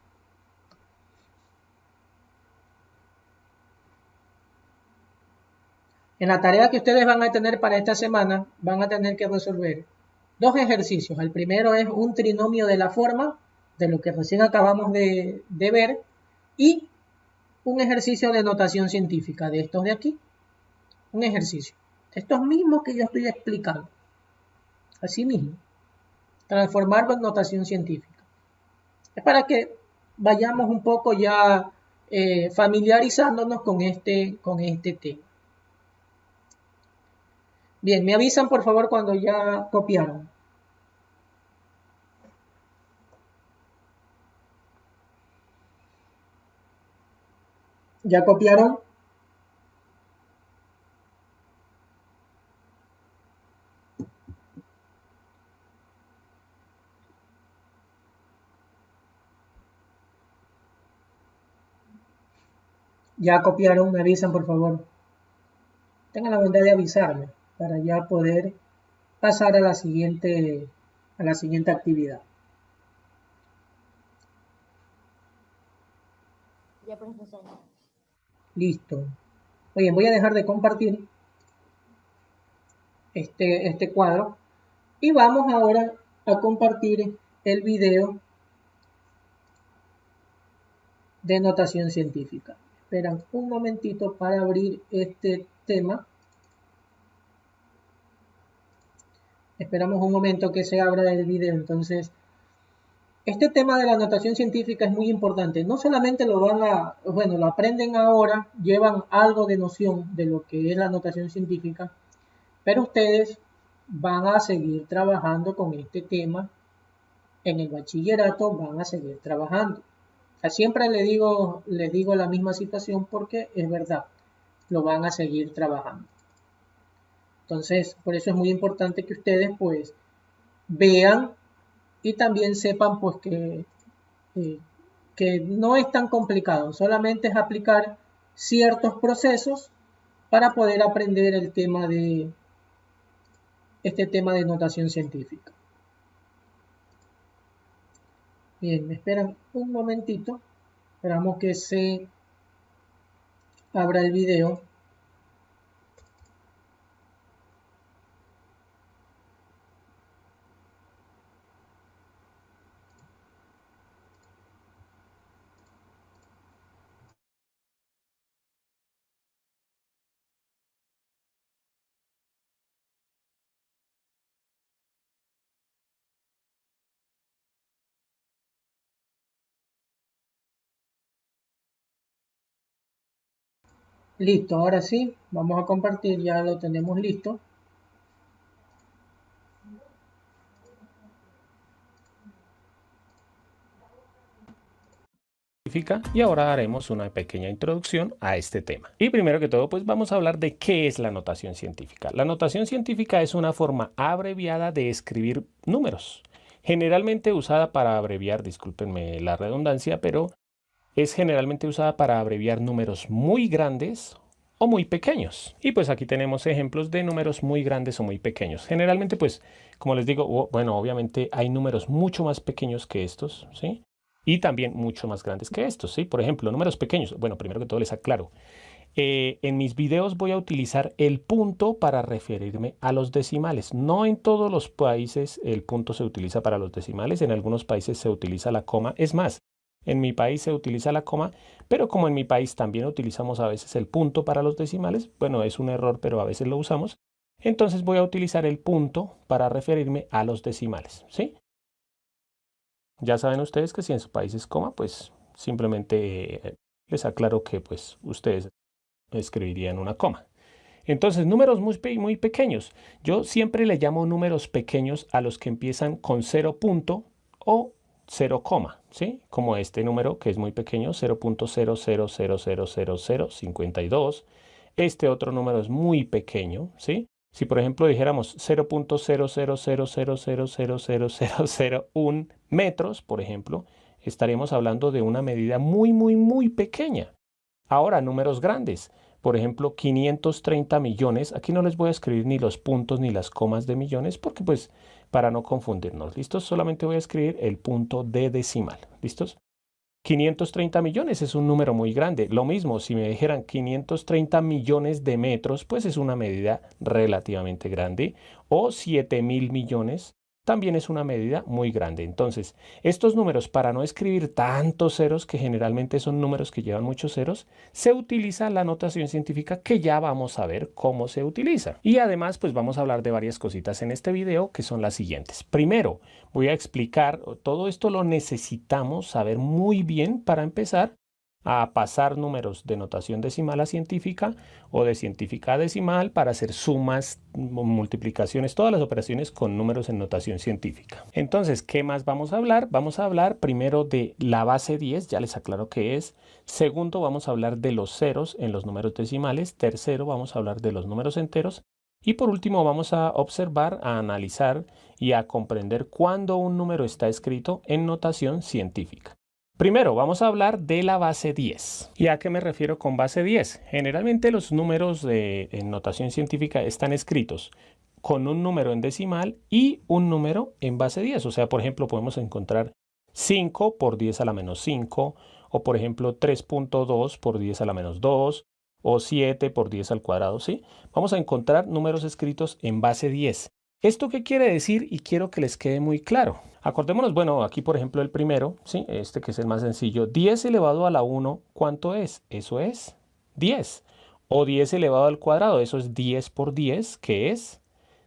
En la tarea que ustedes van a tener para esta semana, van a tener que resolver dos ejercicios. El primero es un trinomio de la forma, de lo que recién acabamos de ver, y un ejercicio de notación científica, de estos de aquí. Un ejercicio. Estos mismos que yo estoy explicando. Así mismo. Transformarlo en notación científica. Es para que vayamos un poco ya familiarizándonos con este tema. Bien, me avisan por favor cuando ya copiaron. ¿Ya copiaron? ¿Ya copiaron? Me avisan por favor. Tengan la bondad de avisarme para ya poder pasar a la siguiente actividad. Ya, profesor. Listo. Oye, voy a dejar de compartir este cuadro y vamos ahora a compartir el video de notación científica. Esperan un momentito para abrir este tema. Esperamos un momento que se abra el video. Entonces, este tema de la notación científica es muy importante. No solamente lo aprenden ahora, llevan algo de noción de lo que es la notación científica, pero ustedes van a seguir trabajando con este tema en el bachillerato, van a seguir trabajando. Siempre les digo la misma situación porque es verdad, lo van a seguir trabajando. Entonces, por eso es muy importante que ustedes pues vean y también sepan pues que no es tan complicado, solamente es aplicar ciertos procesos para poder aprender este tema de notación científica. Bien, me esperan un momentito, esperamos que se abra el video. Listo, ahora sí, vamos a compartir, ya lo tenemos listo. Y ahora haremos una pequeña introducción a este tema. Y primero que todo, pues vamos a hablar de qué es la notación científica. La notación científica es una forma abreviada de escribir números, generalmente usada para abreviar, discúlpenme la redundancia, pero es generalmente usada para abreviar números muy grandes o muy pequeños. Y pues aquí tenemos ejemplos de números muy grandes o muy pequeños. Generalmente, pues, como les digo, bueno, obviamente hay números mucho más pequeños que estos, ¿sí? Y también mucho más grandes que estos, ¿sí? Por ejemplo, números pequeños. Bueno, primero que todo les aclaro. En mis videos voy a utilizar el punto para referirme a los decimales. No en todos los países el punto se utiliza para los decimales. En algunos países se utiliza la coma. Es más, en mi país se utiliza la coma, pero como en mi país también utilizamos a veces el punto para los decimales, bueno, es un error, pero a veces lo usamos. Entonces voy a utilizar el punto para referirme a los decimales, ¿sí? Ya saben ustedes que si en su país es coma, pues simplemente les aclaro que pues ustedes escribirían una coma. Entonces, números muy pequeños. Yo siempre le llamo números pequeños a los que empiezan con 0 punto o 0 coma, ¿sí? Como este número que es muy pequeño, 0.00000052. Este otro número es muy pequeño, ¿sí? Si por ejemplo dijéramos 0.0000000001 metros, por ejemplo, estaríamos hablando de una medida muy pequeña. Ahora, números grandes. Por ejemplo, 530 millones. Aquí no les voy a escribir ni los puntos ni las comas de millones porque pues para no confundirnos. ¿Listos? Solamente voy a escribir el punto de decimal. ¿Listos? 530 millones es un número muy grande. Lo mismo, si me dijeran 530 millones de metros, pues es una medida relativamente grande. O 7.000 millones también es una medida muy grande. Entonces, estos números, para no escribir tantos ceros, que generalmente son números que llevan muchos ceros, se utiliza la notación científica que ya vamos a ver cómo se utiliza. Y además, pues vamos a hablar de varias cositas en este video que son las siguientes. Primero, voy a explicar, todo esto lo necesitamos saber muy bien para empezar a pasar números de notación decimal a científica o de científica a decimal para hacer sumas, multiplicaciones, todas las operaciones con números en notación científica. Entonces, ¿qué más vamos a hablar? Vamos a hablar primero de la base 10, ya les aclaro qué es. Segundo, vamos a hablar de los ceros en los números decimales. Tercero, vamos a hablar de los números enteros. Y por último, vamos a observar, a analizar y a comprender cuándo un número está escrito en notación científica. Primero, vamos a hablar de la base 10. ¿Y a qué me refiero con base 10? Generalmente los números en notación científica están escritos con un número en decimal y un número en base 10. O sea, por ejemplo, podemos encontrar 5 por 10 a la menos 5 O por ejemplo 3.2 por 10 a la menos 2 o 7 por 10 al cuadrado, ¿sí? Vamos a encontrar números escritos en base 10. ¿Esto qué quiere decir? Y quiero que les quede muy claro. Acordémonos, bueno, aquí por ejemplo el primero, ¿sí? Este que es el más sencillo. 10 elevado a la 1, ¿cuánto es? Eso es 10. O 10 elevado al cuadrado, eso es 10 por 10, que es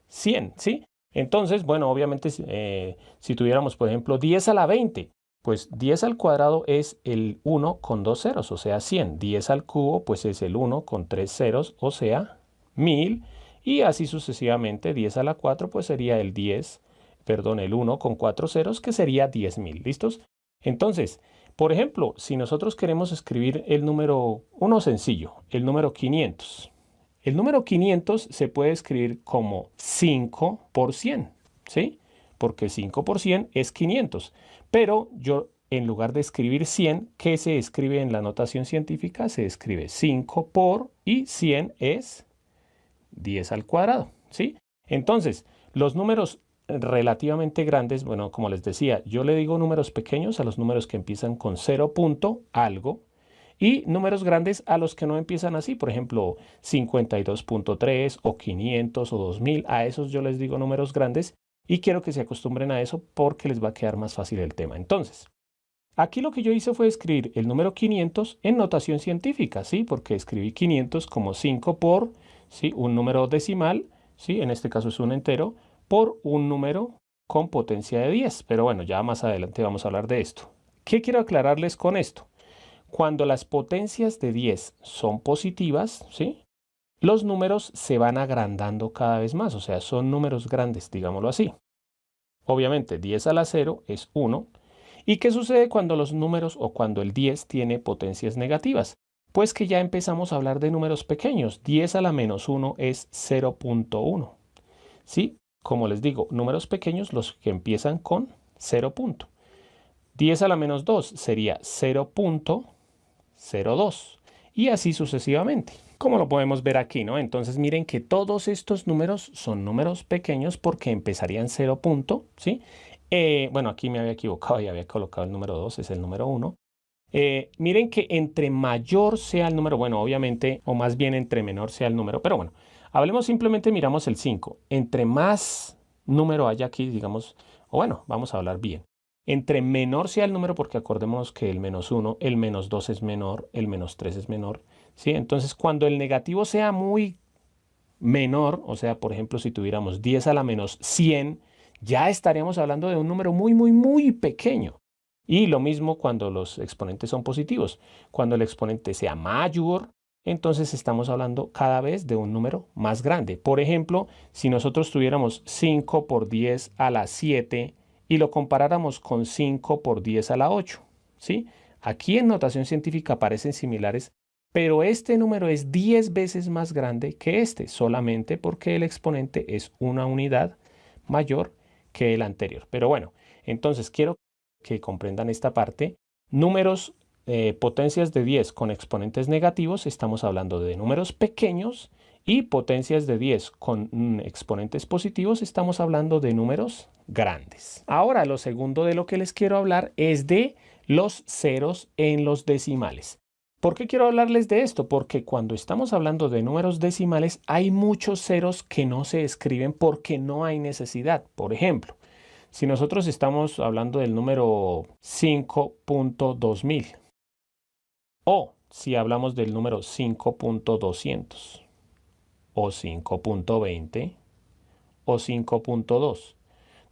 100, ¿sí? Entonces, bueno, obviamente si tuviéramos, por ejemplo, 10 a la 20, pues 10 al cuadrado es el 1 con 2 ceros, o sea, 100. 10 al cubo, pues es el 1 con 3 ceros, o sea, 1000. Y así sucesivamente, 10 a la 4, pues sería el 1 con 4 ceros, que sería 10.000. ¿Listos? Entonces, por ejemplo, si nosotros queremos escribir el número, uno sencillo, el número 500. El número 500 se puede escribir como 5 por 100, ¿sí? Porque 5 por 100 es 500. Pero yo, en lugar de escribir 100, ¿qué se escribe en la notación científica? Se escribe 5 por y 100 es 10 al cuadrado, ¿sí? Entonces, los números relativamente grandes, bueno, como les decía, yo le digo números pequeños a los números que empiezan con 0 punto algo, y números grandes a los que no empiezan así, por ejemplo, 52.3 o 500 o 2000, a esos yo les digo números grandes y quiero que se acostumbren a eso porque les va a quedar más fácil el tema. Entonces, aquí lo que yo hice fue escribir el número 500 en notación científica, ¿sí? Porque escribí 500 como 5 por, ¿sí? Un número decimal, ¿sí? En este caso es un entero, por un número con potencia de 10. Pero bueno, ya más adelante vamos a hablar de esto. ¿Qué quiero aclararles con esto? Cuando las potencias de 10 son positivas, ¿sí? Los números se van agrandando cada vez más, o sea, son números grandes, digámoslo así. Obviamente, 10 a la 0 es 1. ¿Y qué sucede cuando los números o cuando el 10 tiene potencias negativas? Pues que ya empezamos a hablar de números pequeños. 10 a la menos 1 es 0.1. ¿Sí? Como les digo, números pequeños los que empiezan con 0. 10 a la menos 2 sería 0.02 y así sucesivamente, como lo podemos ver aquí, ¿no? Entonces miren que todos estos números son números pequeños porque empezarían 0 punto, ¿sí? Bueno, aquí me había equivocado y había colocado el número 2, es el número 1. Miren que entre mayor sea el número, bueno, obviamente, o más bien entre menor sea el número, pero bueno, hablemos simplemente, miramos el 5. Entre más número haya aquí, digamos, o bueno, vamos a hablar bien. Entre menor sea el número, porque acordémonos que el menos 1, el menos 2 es menor, el menos 3 es menor, ¿sí? Entonces, cuando el negativo sea muy menor, o sea, por ejemplo, si tuviéramos 10 a la menos 100, ya estaríamos hablando de un número muy, muy, muy pequeño. Y lo mismo cuando los exponentes son positivos. Cuando el exponente sea mayor, entonces estamos hablando cada vez de un número más grande. Por ejemplo, si nosotros tuviéramos 5 por 10 a la 7 y lo comparáramos con 5 por 10 a la 8, ¿sí? Aquí en notación científica parecen similares, pero este número es 10 veces más grande que este, solamente porque el exponente es una unidad mayor que el anterior. Pero bueno, entonces quiero que comprendan esta parte. Números, potencias de 10 con exponentes negativos, estamos hablando de números pequeños, y potencias de 10 con exponentes positivos, estamos hablando de números grandes. Ahora, lo segundo de lo que les quiero hablar es de los ceros en los decimales. ¿Por qué quiero hablarles de esto? Porque cuando estamos hablando de números decimales, hay muchos ceros que no se escriben porque no hay necesidad. Por ejemplo, si nosotros estamos hablando del número 5.2000 o si hablamos del número 5.200 o 5.20 o 5.2,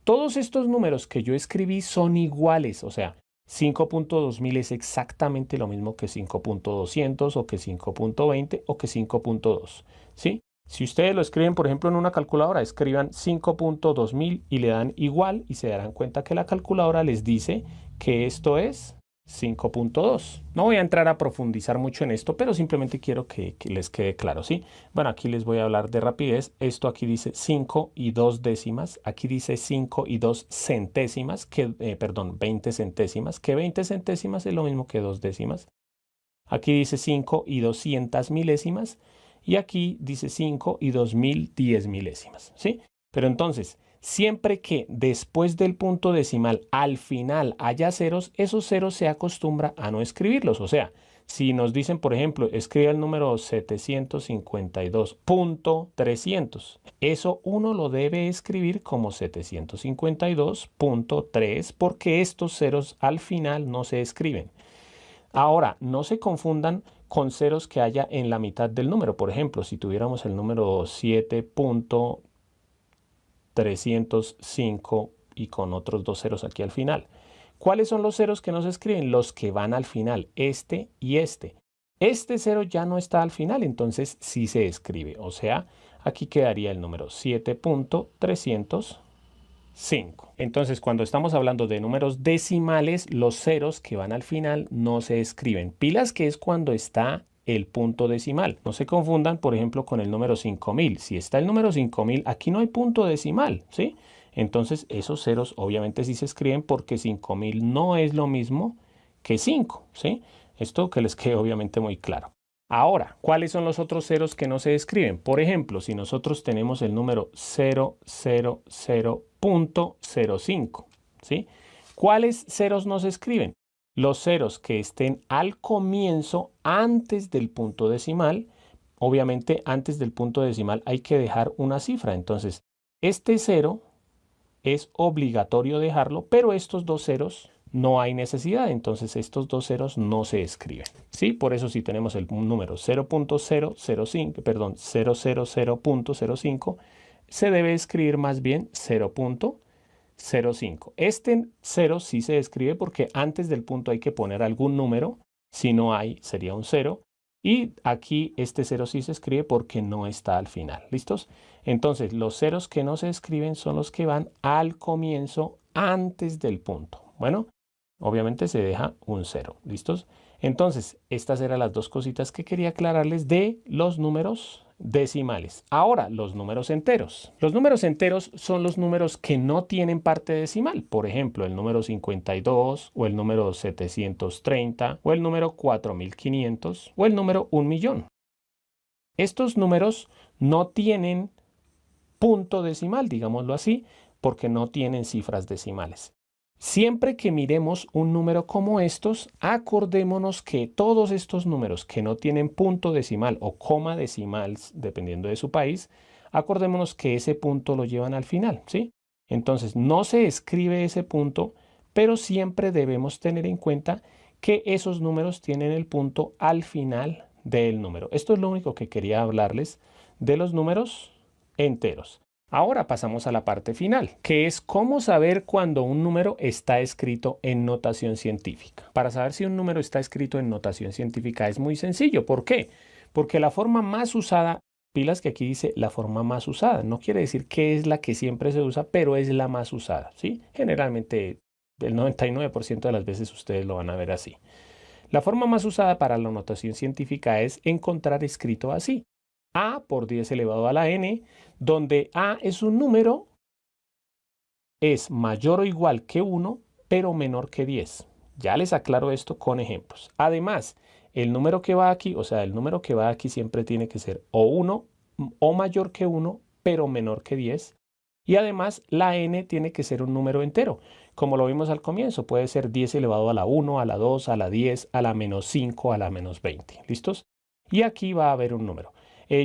todos estos números que yo escribí son iguales, o sea, 5.2000 es exactamente lo mismo que 5.200 o que 5.20 o que 5.2, ¿sí? Si ustedes lo escriben, por ejemplo, en una calculadora, escriban 5.2000 y le dan igual y se darán cuenta que la calculadora les dice que esto es 5.2. No voy a entrar a profundizar mucho en esto, pero simplemente quiero que les quede claro, ¿sí? Bueno, aquí les voy a hablar de rapidez. Esto aquí dice 5 y 2 décimas. Aquí dice 5 y 2 centésimas, perdón, 20 centésimas, que 20 centésimas es lo mismo que 2 décimas. Aquí dice 5 y 200 milésimas. Y aquí dice 5 y 2010 milésimas, ¿sí? Pero entonces, Siempre que después del punto decimal al final haya ceros, esos ceros se acostumbra a no escribirlos. O sea, si nos dicen, por ejemplo, escribe el número 752.300, eso uno lo debe escribir como 752.3 porque estos ceros al final no se escriben. Ahora, no se confundan con ceros que haya en la mitad del número. Por ejemplo, si tuviéramos el número 7.305 y con otros dos ceros aquí al final. ¿Cuáles son los ceros que no se escriben? Los que van al final, este y este. Este cero ya no está al final, entonces sí se escribe. O sea, aquí quedaría el número 7.305. Entonces, cuando estamos hablando de números decimales, los ceros que van al final no se escriben. Pilas que es cuando está el punto decimal. No se confundan, por ejemplo, con el número 5000. Si está el número 5000, aquí no hay punto decimal, ¿sí? Entonces, esos ceros obviamente sí se escriben porque 5000 no es lo mismo que 5, ¿sí? Esto que les quede obviamente muy claro. Ahora, ¿cuáles son los otros ceros que no se escriben? Por ejemplo, si nosotros tenemos el número 000.05, ¿sí? ¿Cuáles ceros no se escriben? Los ceros que estén al comienzo antes del punto decimal. Obviamente, antes del punto decimal hay que dejar una cifra. Entonces, este cero es obligatorio dejarlo, pero estos dos ceros no hay necesidad, entonces estos dos ceros no se escriben, ¿sí? Por eso si tenemos el número 0.005, perdón, 000.05, se debe escribir más bien 0.05. Este 0 sí se escribe porque antes del punto hay que poner algún número, si no hay sería un 0, y aquí este 0 sí se escribe porque no está al final, ¿listos? Entonces los ceros que no se escriben son los que van al comienzo antes del punto. Bueno, obviamente se deja un 0, ¿listos? Entonces, estas eran las dos cositas que quería aclararles de los números decimales. Ahora, los números enteros. Los números enteros son los números que no tienen parte decimal. Por ejemplo, el número 52 o el número 730 o el número 4500 o el número 1.000.000. Estos números no tienen punto decimal, digámoslo así, porque no tienen cifras decimales. Siempre que miremos un número como estos, acordémonos que todos estos números que no tienen punto decimal o coma decimal, dependiendo de su país, acordémonos que ese punto lo llevan al final, ¿sí? Entonces, no se escribe ese punto, pero siempre debemos tener en cuenta que esos números tienen el punto al final del número. Esto es lo único que quería hablarles de los números enteros. Ahora pasamos a la parte final, que es cómo saber cuando un número está escrito en notación científica. Para saber si un número está escrito en notación científica es muy sencillo. ¿Por qué? Porque la forma más usada, pilas que aquí dice la forma más usada, no quiere decir que es la que siempre se usa, pero es la más usada, ¿sí? Generalmente el 99% de las veces ustedes lo van a ver así. La forma más usada para la notación científica es encontrar escrito así. A por 10 elevado a la n, donde A es un número, es mayor o igual que 1, pero menor que 10. Ya les aclaro esto con ejemplos. Además, el número que va aquí, o sea, el número que va aquí siempre tiene que ser o 1 o mayor que 1, pero menor que 10. Y además, la n tiene que ser un número entero. Como lo vimos al comienzo, puede ser 10 elevado a la 1, a la 2, a la 10, a la menos 5, a la menos 20. ¿Listos? Y aquí va a haber un número.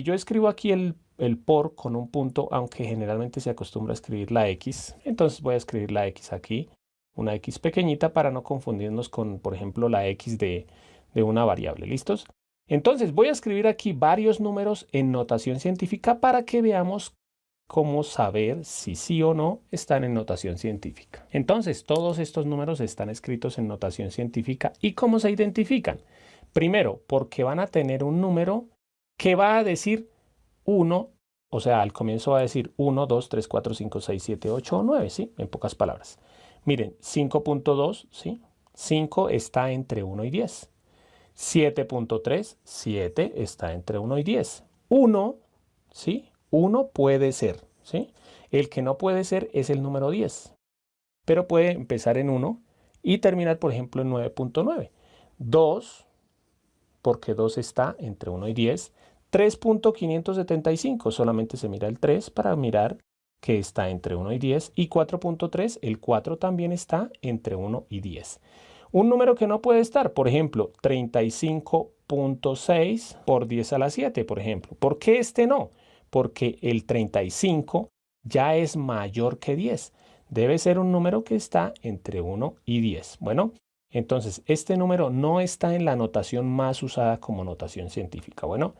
Yo escribo aquí el por con un punto, aunque generalmente se acostumbra a escribir la X. Entonces voy a escribir la X aquí, una X pequeñita para no confundirnos con, por ejemplo, la X de una variable. ¿Listos? Entonces voy a escribir aquí varios números en notación científica para que veamos cómo saber si sí o no están en notación científica. Entonces, todos estos números están escritos en notación científica. ¿Y cómo se identifican? Primero, porque van a tener un número que va a decir 1, o sea, al comienzo va a decir 1, 2, 3, 4, 5, 6, 7, 8 o 9, ¿sí? En pocas palabras. Miren, 5.2, ¿sí? 5 está entre 1 y 10. 7.3, 7 está entre 1 y 10. 1, ¿sí? 1 puede ser, ¿sí? El que no puede ser es el número 10, pero puede empezar en 1 y terminar, por ejemplo, en 9.9. 2, porque 2 está entre 1 y 10. 3.575, solamente se mira el 3 para mirar que está entre 1 y 10, y 4.3, el 4 también está entre 1 y 10. Un número que no puede estar, por ejemplo, 35.6 por 10 a la 7, por ejemplo. ¿Por qué este no? Porque el 35 ya es mayor que 10. Debe ser un número que está entre 1 y 10. Bueno, entonces este número no está en la notación más usada como notación científica. Bueno,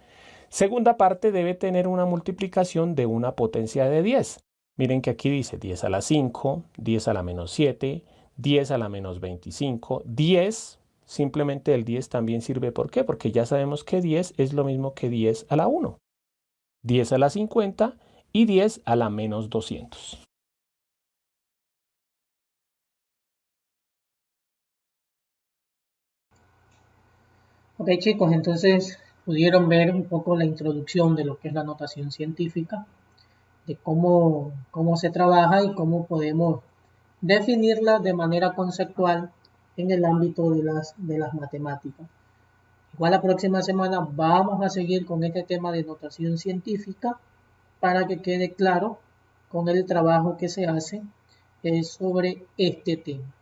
segunda parte, debe tener una multiplicación de una potencia de 10. Miren que aquí dice 10 a la 5, 10 a la menos 7, 10 a la menos 25, 10, simplemente el 10 también sirve. ¿Por qué? Porque ya sabemos que 10 es lo mismo que 10 a la 1, 10 a la 50 y 10 a la menos 200. Ok chicos, entonces pudieron ver un poco la introducción de lo que es la notación científica, de cómo se trabaja y cómo podemos definirla de manera conceptual en el ámbito de las matemáticas. Igual la próxima semana vamos a seguir con este tema de notación científica para que quede claro con el trabajo que se hace sobre este tema.